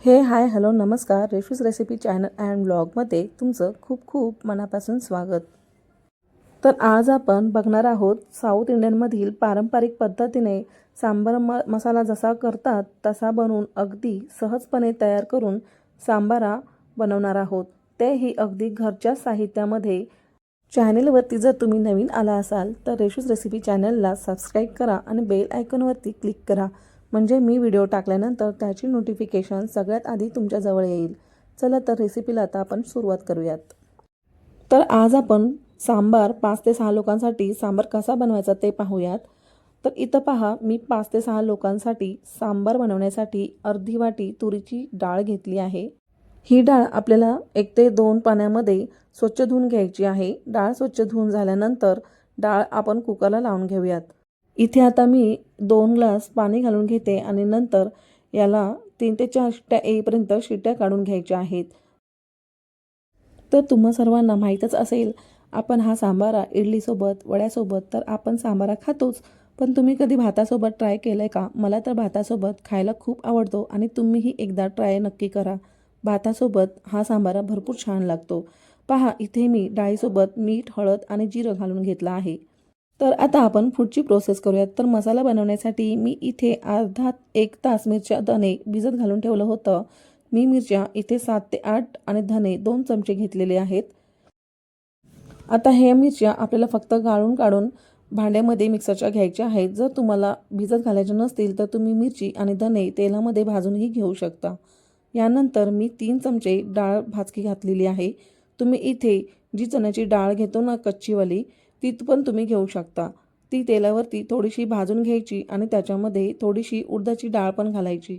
Hi hello नमस्कार. Reshu's recipe channel and ब्लॉगमध्ये तुमचं खूप खूप मनापासून स्वागत. तर आज आपण बघणार आहोत साऊथ इंडियनमधील पारंपरिक पद्धतीने सांबार मसाला जसा करतात तसा बनवून अगदी सहजपणे तयार करून सांबारा बनवणार आहोत, तेही अगदी घरच्या साहित्यामध्ये. चॅनेलवरती जर तुम्ही नवीन आला असाल तर रेशूज रेसिपी चॅनलला सबस्क्राईब करा आणि बेल आयकॉनवरती क्लिक करा, म्हणजे मी व्हिडिओ टाकल्यानंतर त्याची नोटिफिकेशन सगळ्यात आधी तुमच्याजवळ येईल. चला तर रेसिपीला आता आपण सुरुवात करूयात. तर आज आपण सांबार 5 ते 6 लोकांसाठी सांबार कसा बनवायचा ते पाहूयात. तर इथं पहा, मी 5 ते 6 लोकांसाठी सांबार बनवण्यासाठी अर्धी वाटी तुरीची डाळ घेतली आहे. ही डाळ आपल्याला 1 ते 2 पाण्यामध्ये स्वच्छ धुवून घ्यायची आहे. डाळ स्वच्छ धुवून झाल्यानंतर डाळ आपण कुकरला लावून घेऊयात. इथे आता मी 2 ग्लास पाणी घालून घेते आणि नंतर याला 3 ते 4 शिट्ट्या येईपर्यंत शिट्ट्या काढून घ्यायच्या आहेत. तर तुम्हा सर्वांना माहीतच असेल, आपण हा सांबारा इडलीसोबत, वड्यासोबत तर आपण सांबारा खातोच. पण तुम्ही कधी भातासोबत ट्राय केलं आहे का? मला तर भातासोबत खायला खूप आवडतो आणि तुम्हीही एकदा ट्राय नक्की करा. भातासोबत हा सांबारा भरपूर छान लागतो. पहा, इथे मी डाळीसोबत मीठ, हळद आणि जिरं घालून घेतलं आहे. तर आता आपण पुढची प्रोसेस करूयात. तर मसाला बनवण्यासाठी मी इथे अर्धा 1 तास मिरच्या दाणे भिजत घालून ठेवलं होतं. मी मिरच्या इथे 7 ते 8 आणि धने 2 चमचे घेतलेले आहेत. आता हे मिरच्या आपल्याला फक्त गाळून काढून भांड्यामध्ये मिक्सरच्या घ्यायच्या आहेत. जर तुम्हाला भिजत घालायचे नसतील तर तुम्ही मिरची आणि धने तेलामध्ये भाजूनही घेऊ शकता. यानंतर मी 3 चमचे डाळ भाजकी घातलेली आहे. तुम्ही इथे जी चण्याची डाळ घेतो ना कच्चीवाली, ती पण तुम्ही घेऊ शकता. ती तेलावरती थोडीशी भाजून घ्यायची आणि त्याच्यामध्ये थोडीशी उडदाची डाळ पण घालायची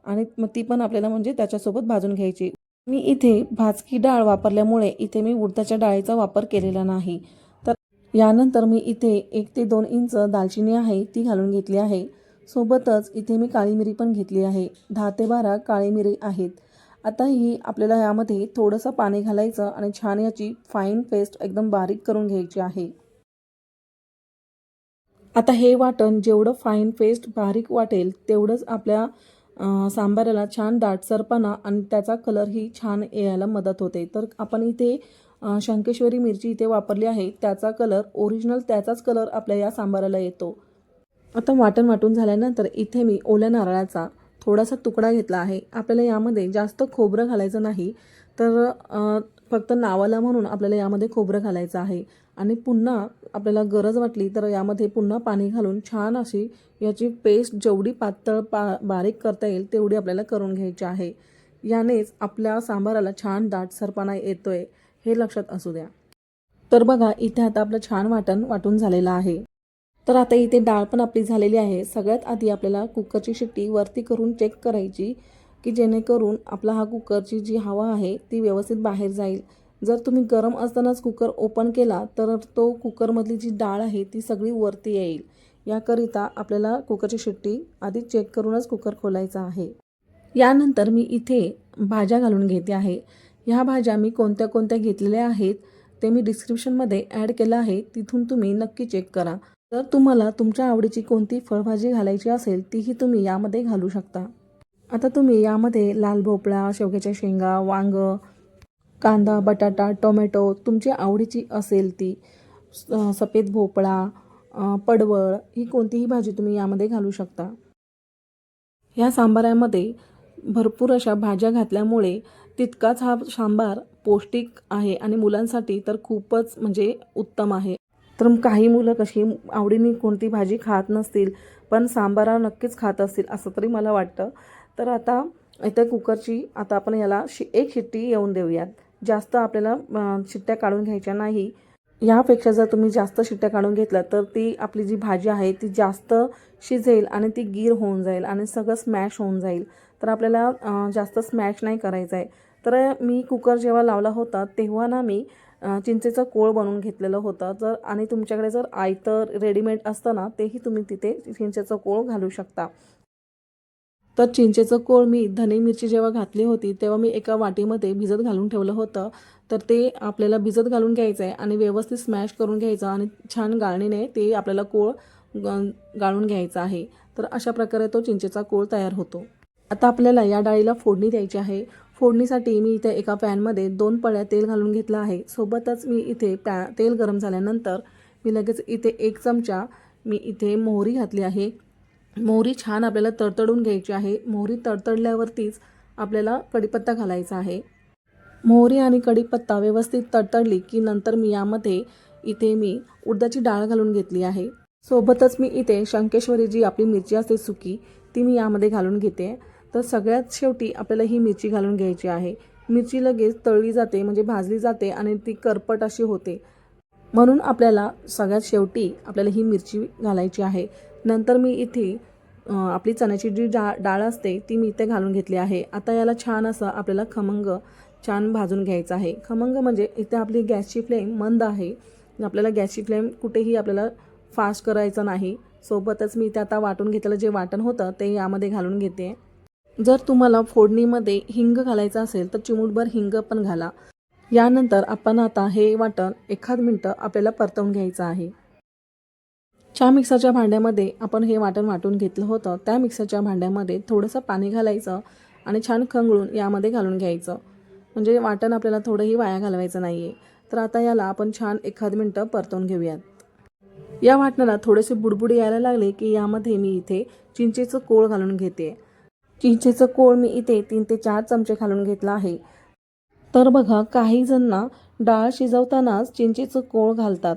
आणि मग ती पण आपल्याला म्हणजे त्याच्यासोबत भाजून घ्यायची. मी इथे भाजकी डाळ वापरल्यामुळे इथे मी उडदाच्या डाळीचा वापर केलेला नाही. तर यानंतर मी इथे 1 ते 2 इंच दालचिनी आहे ती घालून घेतली आहे. सोबतच इथे मी काळी मिरी पण घेतली आहे. 10 ते 12 काळी मिरी आहेत. आता ही आपल्याला यामध्ये थोडंसं पाणी घालायचं आणि छान याची फाईन पेस्ट एकदम बारीक करून घ्यायची आहे. आता हे वाटण जेवढं फाईन पेस्ट बारीक वाटेल तेवढंच आपल्या सांबाराला छान दाटसरपणा आणि त्याचा कलरही छान यायला मदत होते. तर आपण इथे शंकेश्वरी मिरची इथे वापरली आहे. त्याचा कलर ओरिजिनल त्याचाच कलर आपल्या या सांबाराला येतो. आता वाटण वाटून झाल्यानंतर इथे मी ओल्या नारळाचा थोडासा तुकडा घेतला आहे. आपल्याला यामध्ये जास्त खोबरं घालायचं नाही, तर फक्त नावाला म्हणून आपल्याला यामध्ये खोबरं घालायचं आहे. आणि पुन्हा आपल्याला गरज वाटली तर यामध्ये पुन्हा पाणी घालून छान अशी याची पेस्ट जेवढी पातळ बारीक करता येईल तेवढी आपल्याला करून घ्यायची आहे. यानेच आपल्या सांबाराला छान दाटसरपणा येतोय, हे लक्षात असू द्या. तर बघा, इथे आता आपलं छान वाटण वाटून झालेलं आहे. तर आता इथे डाळ पण आपली झालेली आहे. सगळ्यात आधी आपल्याला कुकरची शिट्टी वरती करून चेक करायची, की जेणेकरून आपला हा कुकरची जी हवा आहे ती व्यवस्थित बाहेर जाईल. जर तुम्ही गरम असतानाच कुकर ओपन केला तर तो कुकरमधली जी डाळ आहे ती सगळी वरती येईल. याकरिता आपल्याला कुकरची शिट्टी आधी चेक करूनच कुकर खोलायचा आहे. यानंतर मी इथे भाज्या घालून घेते आहे. ह्या भाज्या मी कोणत्या कोणत्या घेतलेल्या आहेत ते मी डिस्क्रिप्शनमध्ये ॲड केलं आहे, तिथून तुम्ही नक्की चेक करा. जर तुम्हाला तुमच्या आवडीची कोणती फळभाजी घालायची असेल तीही तुम्ही यामध्ये घालू शकता. आता तुम्ही यामध्ये लाल भोपळा, शेवग्याच्या शेंगा, वांगं, कांदा, बटाटा, टोमॅटो तुमच्या आवडीची असेल ती, सफेद भोपळा, पडवळ, ही कोणतीही भाजी तुम्ही यामध्ये घालू शकता. ह्या सांबारामध्ये भरपूर अशा भाज्या घातल्यामुळे तितकाच हा सांबार पौष्टिक आहे आणि मुलांसाठी तर खूपच म्हणजे उत्तम आहे. तर काही मुलं कशी आवडीने कोणती भाजी खात नसतील, पण सांबारा नक्कीच खात असतील असं तरी मला वाटतं. तर आता इथे कुकरची आता आपण याला एक शिट्टी येऊन देऊयात. जास्त आपल्याला शिट्ट्या काढून घ्यायच्या नाही. यापेक्षा जर तुम्ही जास्त शिट्ट्या काढून घेतल्या तर ती आपली जी भाजी आहे ती जास्त शिजेल आणि ती गीर होऊन जाईल आणि सगळं स्मॅश होऊन जाईल. तर आपल्याला जास्त स्मॅश नाही करायचं आहे. तर मी कुकर जेव्हा लावला होता तेव्हा ना मी चिंचेचं कोळ बनवून घेतलेलं होतं. जर आणि तुमच्याकडे जर आयतं रेडीमेड असतं ना, तेही तुम्ही तिथे चिंचेचं कोळ घालू शकता. तर चिंचेचं कोळ मी धने मिरची जेव्हा घातली होती तेव्हा मी एका वाटीमध्ये भिजत घालून ठेवलं होतं. तर ते आपल्याला भिजत घालून घ्यायचं आहे आणि व्यवस्थित स्मॅश करून घ्यायचं आणि छान गाळणीने ते आपल्याला कोळ गाळून घ्यायचा आहे. तर अशा प्रकारे तो चिंचेचा कोळ तयार होतो. आता आपल्याला या डाळीला फोडणी द्यायची आहे. फोडणीसाठी मी इथे एका पॅनमध्ये 2 पळ्या तेल घालून घेतलं आहे. सोबतच मी इथे तेल गरम झाल्यानंतर मी लगेच इथे 1 चमचा मी इथे मोहरी घातली आहे. मोहरी छान आपल्याला तडतडून घ्यायची आहे. मोहरी तडतडल्यावरतीच आपल्याला कढीपत्ता घालायचा आहे. मोहरी आणि कढीपत्ता व्यवस्थित तडतडली की नंतर मी यामध्ये इथे मी उडदाची डाळ घालून घेतली आहे. सोबतच मी इथे शंकेश्वरी जी आपली मिरची असते सुकी ती मी यामध्ये घालून घेते. तर सगळ्यात शेवटी आपल्याला ही मिरची घालून घ्यायची आहे. मिरची लगेच तळली जाते म्हणजे भाजली जाते आणि ती करपट अशी होते. म्हणून आपल्याला सगळ्यात शेवटी आपल्याला ही मिरची घालायची आहे. नंतर मी इथे आपली चण्याची जी डाळ असते ती मी इथे घालून घेतली आहे. आता याला छान असं आपल्याला खमंग छान भाजून घ्यायचं आहे. खमंग म्हणजे इथे आपली गॅसची फ्लेम मंद आहे. आपल्याला गॅसची फ्लेम कुठेही आपल्याला फास्ट करायचं नाही. सोबतच मी इथे आता वाटून घेतलेलं जे वाटण होतं ते यामध्ये घालून घेते. जर तुम्हाला फोडणीमध्ये हिंग घालायचं असेल तर चिमूटभर हिंग पण घाला. यानंतर आपण आता हे वाटण 1 मिनिटं आपल्याला परतवून घ्यायचं आहे. ज्या मिक्सरच्या भांड्यामध्ये आपण हे वाटण वाटून घेतलं होतं त्या मिक्सरच्या भांड्यामध्ये थोडंसं पाणी घालायचं आणि छान खंगळून यामध्ये घालून घ्यायचं. म्हणजे वाटण आपल्याला थोडंही वाया घालवायचं नाही आहे. तर आता याला आपण छान 1 मिनिटं परतवून घेऊयात. या वाटणाला थोडेसे बुडबुडे यायला लागले की यामध्ये मी इथे चिंचेचं कोळ घालून घेते. चिंचेचं कोळ मी इथे 3 ते 4 चमचे घालून घेतला आहे. तर बघा काही जणांना डाळ शिजवतानाच चिंचेचं कोळ घालतात.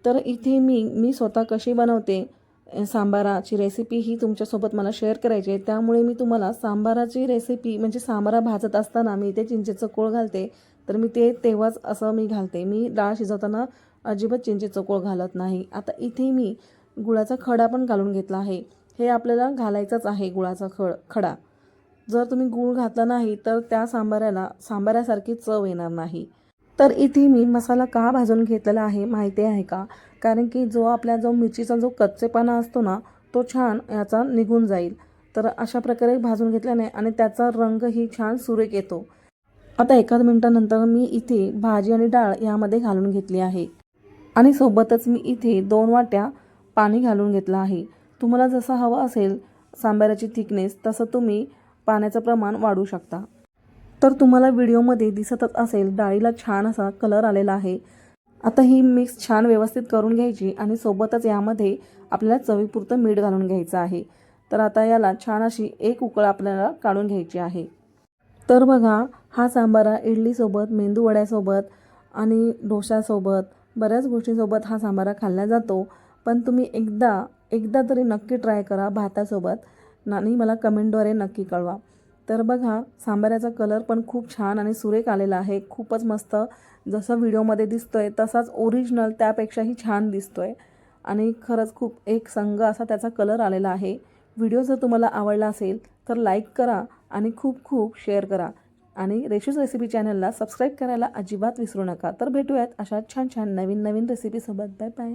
तर इथे मी स्वतः कशी बनवते सांबाराची रेसिपी ही तुमच्यासोबत मला शेअर करायची आहे. त्यामुळे मी तुम्हाला सांबाराची रेसिपी म्हणजे सांबारा भाजत असताना मी इथे चिंचेचं कोळ घालते. तर मी ते तेव्हाच असं मी घालते. मी डाळ शिजवताना अजिबात चिंचेचं कोळ घालत नाही. आता इथे मी गुळाचा खडा पण घालून घेतला आहे. हे आपल्याला घालायचंच आहे गुळाचा खडा. जर तुम्ही गूळ घातला नाही तर त्या सांबाऱ्यासारखी चव येणार नाही. तर इथे मी मसाला का भाजून घेतलेला आहे माहिती आहे का? कारण की जो मिरचीचा जो कच्चेपणा असतो ना तो छान याचा निघून जाईल. तर अशा प्रकारे भाजून घेतल्याने आणि त्याचा रंगही छान सुरेख येतो. आता 1 मिनिटानंतर मी इथे भाजी आणि डाळ यामध्ये घालून घेतली आहे. आणि सोबतच मी इथे 2 वाट्या पाणी घालून घेतलं आहे. तुम्हाला जसं हवं असेल सांबाराची थिकनेस तसं तुम्ही पाण्याचं प्रमाण वाढवू शकता. तर तुम्हाला व्हिडिओमध्ये दिसतच असेल डाळीला छान असा कलर आलेला आहे. आता ही मिक्स छान व्यवस्थित करून घ्यायची आणि सोबतच यामध्ये आपल्याला चवीपुरतं मीठ घालून घ्यायचं आहे. तर आता याला छान अशी 1 उकळ आपल्याला काढून घ्यायची आहे. तर बघा हा सांबारा इडलीसोबत, मेंदूवड्यासोबत आणि डोशासोबत बऱ्याच गोष्टींसोबत हा सांबारा खाल्ला जातो. पण तुम्ही एकदा तरी नक्की ट्राय करा भातासोबत आणि मला कमेंटद्वारे नक्की कळवा. तर बघा सांबाराचा कलर पण खूप छान आणि सुरेख आलेला आहे. खूपच मस्त जसं व्हिडिओमध्ये दिसतोय तसाच ओरिजिनल त्यापेक्षाही छान दिसतोय आणि खरंच खूप एक संग असा त्याचा कलर आलेला आहे. व्हिडिओ जर तुम्हाला आवडला असेल तर लाईक करा आणि खूप खूप शेअर करा आणि रेशूज रेसिपी चॅनलला सबस्क्राईब करायला अजिबात विसरू नका. तर भेटूयात अशा छान छान नवीन रेसिपीसोबत. Bye bye.